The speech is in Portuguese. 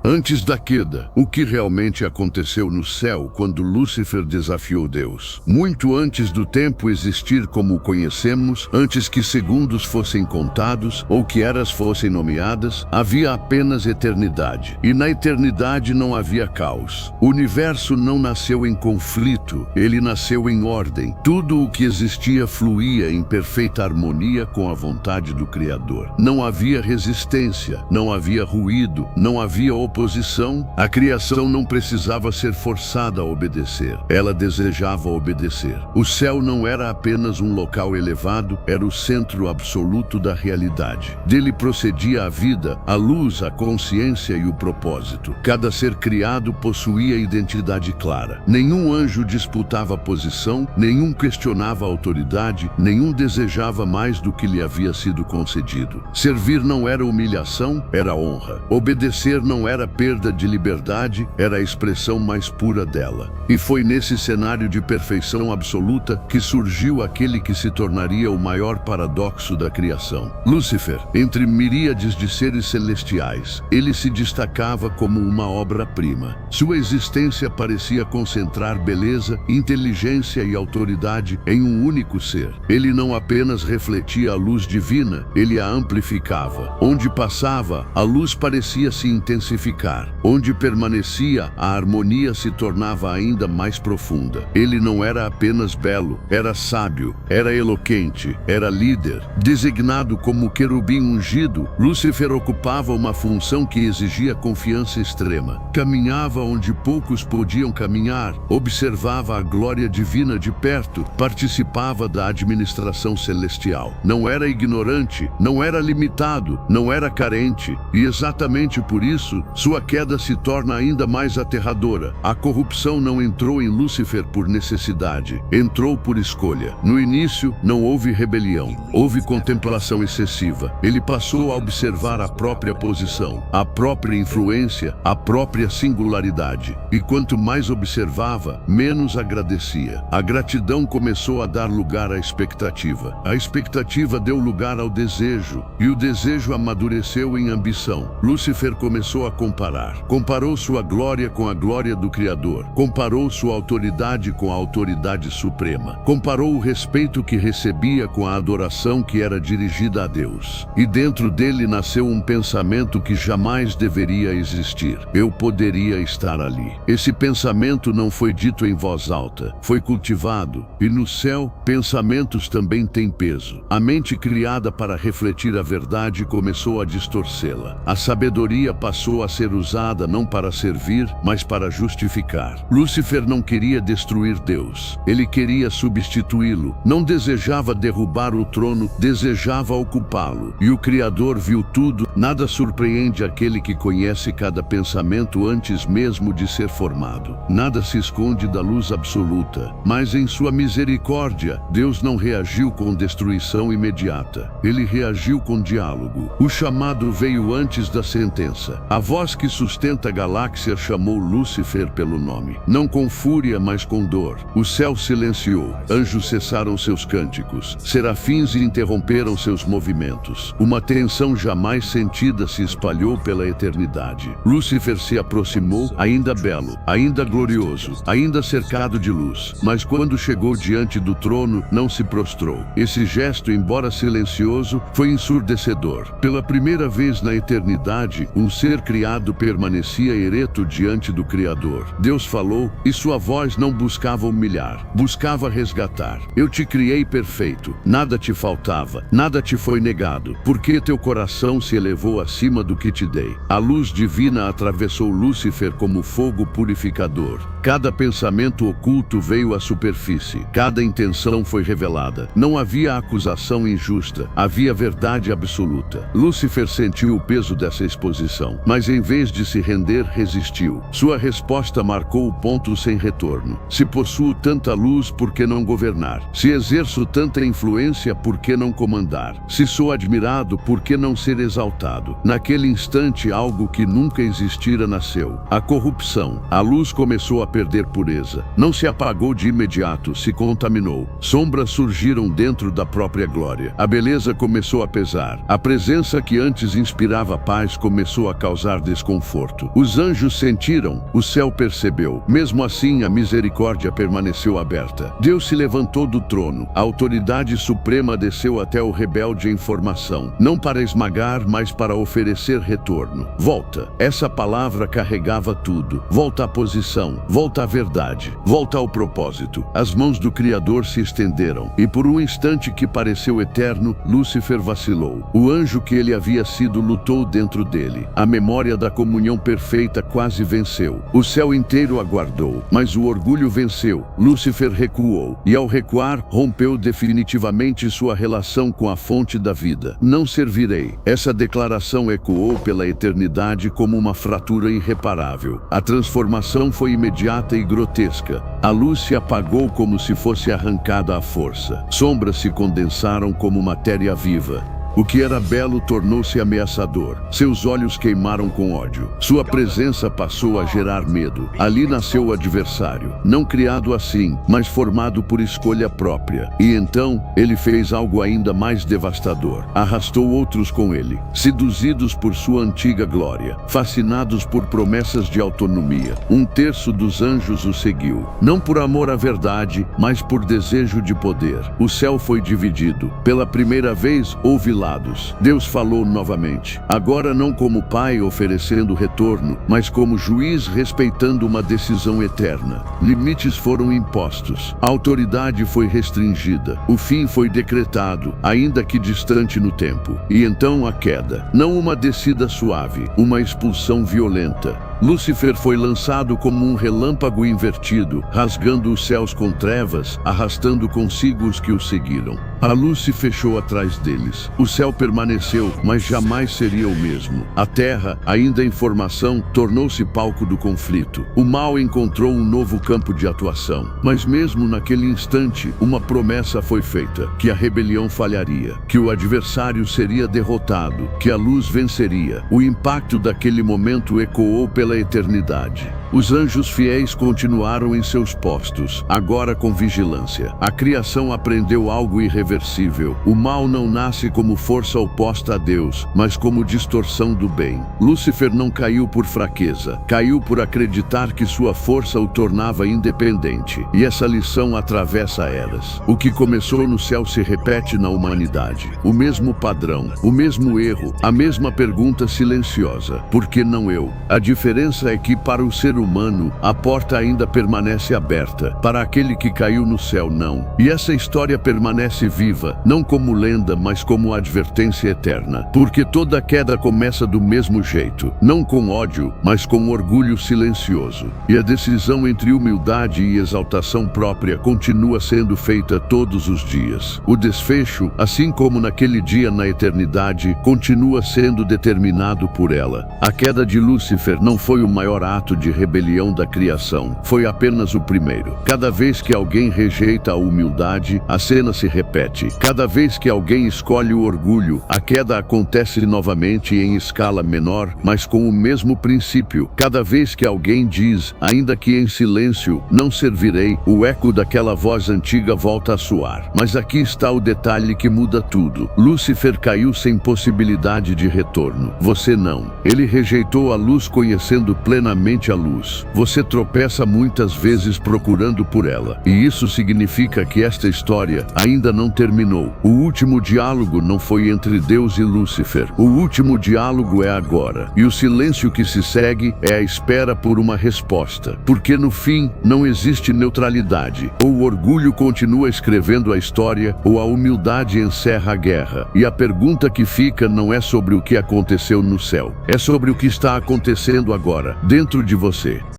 Antes da queda, o que realmente aconteceu no céu quando Lúcifer desafiou Deus? Muito antes do tempo existir como o conhecemos, antes que segundos fossem contados ou que eras fossem nomeadas, havia apenas eternidade. E na eternidade não havia caos. O universo não nasceu em conflito, ele nasceu em ordem. Tudo o que existia fluía em perfeita harmonia com a vontade do Criador. Não havia resistência, não havia ruído, não havia oposição. A criação não precisava ser forçada a obedecer. Ela desejava obedecer. O céu não era apenas um local elevado, era o centro absoluto da realidade. Dele procedia a vida, a luz, a consciência e o propósito. Cada ser criado possuía identidade clara. Nenhum anjo disputava posição, nenhum questionava a autoridade, nenhum desejava mais do que lhe havia sido concedido. Servir não era humilhação, era honra. Obedecer não era perda de liberdade, era a expressão mais pura dela. E foi nesse cenário de perfeição absoluta que surgiu aquele que se tornaria o maior paradoxo da criação. Lúcifer, entre miríades de seres celestiais, ele se destacava como uma obra-prima. Sua existência parecia concentrar beleza, inteligência e autoridade em um único ser. Ele não apenas refletia a luz divina, ele a amplificava. Onde passava, a luz parecia se intensificar. Onde permanecia, a harmonia se tornava ainda mais profunda. Ele não era apenas belo, era sábio, era eloquente, era líder. Designado como querubim ungido, Lúcifer ocupava uma função que exigia confiança extrema. Caminhava onde poucos podiam caminhar, observava a glória divina de perto, participava da administração celestial. Não era ignorante, não era limitado, não era carente, e exatamente por isso, sua queda se torna ainda mais aterradora. A corrupção não entrou em Lúcifer por necessidade, entrou por escolha. No início, não houve rebelião, houve contemplação excessiva. Ele passou a observar a própria posição, a própria influência, a própria singularidade. E quanto mais observava, menos agradecia. A gratidão começou a dar lugar à expectativa. A expectativa deu lugar ao desejo, e o desejo amadureceu em ambição. Lúcifer começou a comparar. Comparou sua glória com a glória do Criador. Comparou sua autoridade com a autoridade suprema. Comparou o respeito que recebia com a adoração que era dirigida a Deus. E dentro dele nasceu um pensamento que jamais deveria existir. Eu poderia estar ali. Esse pensamento não foi dito em voz alta, foi cultivado. E no céu, pensamentos também têm peso. A mente criada para refletir a verdade começou a distorcê-la. A sabedoria passou a ser usada não para servir, mas para justificar. Lúcifer não queria destruir Deus. Ele queria substituí-lo. Não desejava derrubar o trono, desejava ocupá-lo. E o Criador viu tudo. Nada surpreende aquele que conhece cada pensamento antes mesmo de ser formado. Nada se esconde da luz absoluta. Mas em sua misericórdia, Deus não reagiu com destruição imediata. Ele reagiu com diálogo. O chamado veio antes da sentença. A voz que sustenta a galáxia chamou Lúcifer pelo nome. Não com fúria, mas com dor. O céu silenciou. Anjos cessaram seus cânticos. Serafins interromperam seus movimentos. Uma tensão jamais sentida se espalhou pela eternidade. Lúcifer se aproximou, ainda belo, ainda glorioso, ainda cercado de luz. Mas quando chegou diante do trono, não se prostrou. Esse gesto, embora silencioso, foi ensurdecedor. Pela primeira vez na eternidade, um ser criado permanecia ereto diante do Criador. Deus falou, e sua voz não buscava humilhar, buscava resgatar. Eu te criei perfeito, nada te faltava, nada te foi negado, porque teu coração se elevou acima do que te dei. A luz divina atravessou Lúcifer como fogo purificador. Cada pensamento oculto veio à superfície, cada intenção foi revelada. Não havia acusação injusta, havia verdade absoluta. Lúcifer sentiu o peso dessa exposição, mas em vez de se render, resistiu. Sua resposta marcou o ponto sem retorno. Se possuo tanta luz, por que não governar? Se exerço tanta influência, por que não comandar? Se sou admirado, por que não ser exaltado? Naquele instante, algo que nunca existira nasceu. A corrupção. A luz começou a perder pureza. Não se apagou de imediato, se contaminou. Sombras surgiram dentro da própria glória. A beleza começou a pesar. A presença que antes inspirava paz começou a causar desconforto. Os anjos sentiram, o céu percebeu. Mesmo assim, a misericórdia permaneceu aberta. Deus se levantou do trono. A autoridade suprema desceu até o rebelde em formação. Não para esmagar, mas para oferecer retorno. Volta. Essa palavra carregava tudo. Volta à posição. Volta à verdade. Volta ao propósito. As mãos do Criador se estenderam. E por um instante que pareceu eterno, Lúcifer vacilou. O anjo que ele havia sido lutou dentro dele. A memória da comunhão perfeita quase venceu. O céu inteiro aguardou, mas o orgulho venceu. Lúcifer recuou. E ao recuar, rompeu definitivamente sua relação com a fonte da vida. Não servirei. Essa declaração ecoou pela eternidade como uma fratura irreparável. A transformação foi imediata e grotesca. A luz se apagou como se fosse arrancada à força. Sombras se condensaram como matéria viva. O que era belo tornou-se ameaçador. Seus olhos queimaram com ódio. Sua presença passou a gerar medo. Ali nasceu o adversário. Não criado assim, mas formado por escolha própria. E então, ele fez algo ainda mais devastador. Arrastou outros com ele. Seduzidos por sua antiga glória. Fascinados por promessas de autonomia. Um terço dos anjos o seguiu. Não por amor à verdade, mas por desejo de poder. O céu foi dividido. Pela primeira vez, houve Deus falou novamente, agora não como pai oferecendo retorno, mas como juiz respeitando uma decisão eterna. Limites foram impostos, a autoridade foi restringida, o fim foi decretado, ainda que distante no tempo. E então a queda, não uma descida suave, uma expulsão violenta. Lúcifer foi lançado como um relâmpago invertido, rasgando os céus com trevas, arrastando consigo os que o seguiram. A luz se fechou atrás deles. O céu permaneceu, mas jamais seria o mesmo. A terra, ainda em formação, tornou-se palco do conflito. O mal encontrou um novo campo de atuação. Mas mesmo naquele instante, uma promessa foi feita, que a rebelião falharia, que o adversário seria derrotado, que a luz venceria. O impacto daquele momento ecoou pela eternidade. Os anjos fiéis continuaram em seus postos, agora com vigilância. A criação aprendeu algo irreversível. O mal não nasce como força oposta a Deus, mas como distorção do bem. Lúcifer não caiu por fraqueza, caiu por acreditar que sua força o tornava independente. E essa lição atravessa eras. O que começou no céu se repete na humanidade. O mesmo padrão, o mesmo erro, a mesma pergunta silenciosa. Por que não eu? A diferença é que para o ser humano, a porta ainda permanece aberta. Para aquele que caiu no céu, não. E essa história permanece viva, não como lenda, mas como advertência eterna. Porque toda queda começa do mesmo jeito. Não com ódio, mas com orgulho silencioso. E a decisão entre humildade e exaltação própria continua sendo feita todos os dias. O desfecho, assim como naquele dia na eternidade, continua sendo determinado por ela. A queda de Lúcifer não foi o maior ato de rebelião da criação, foi apenas o primeiro. Cada vez que alguém rejeita a humildade, a cena se repete. Cada vez que alguém escolhe o orgulho, a queda acontece novamente em escala menor, mas com o mesmo princípio. Cada vez que alguém diz, ainda que em silêncio, não servirei, o eco daquela voz antiga volta a soar. Mas aqui está o detalhe que muda tudo. Lúcifer caiu sem possibilidade de retorno. Você não. Ele rejeitou a luz conhecendo plenamente a luz. Você tropeça muitas vezes procurando por ela. E isso significa que esta história ainda não terminou. O último diálogo não foi entre Deus e Lúcifer. O último diálogo é agora. E o silêncio que se segue é a espera por uma resposta. Porque no fim, não existe neutralidade. Ou o orgulho continua escrevendo a história, ou a humildade encerra a guerra. E a pergunta que fica não é sobre o que aconteceu no céu. É sobre o que está acontecendo agora, dentro de você.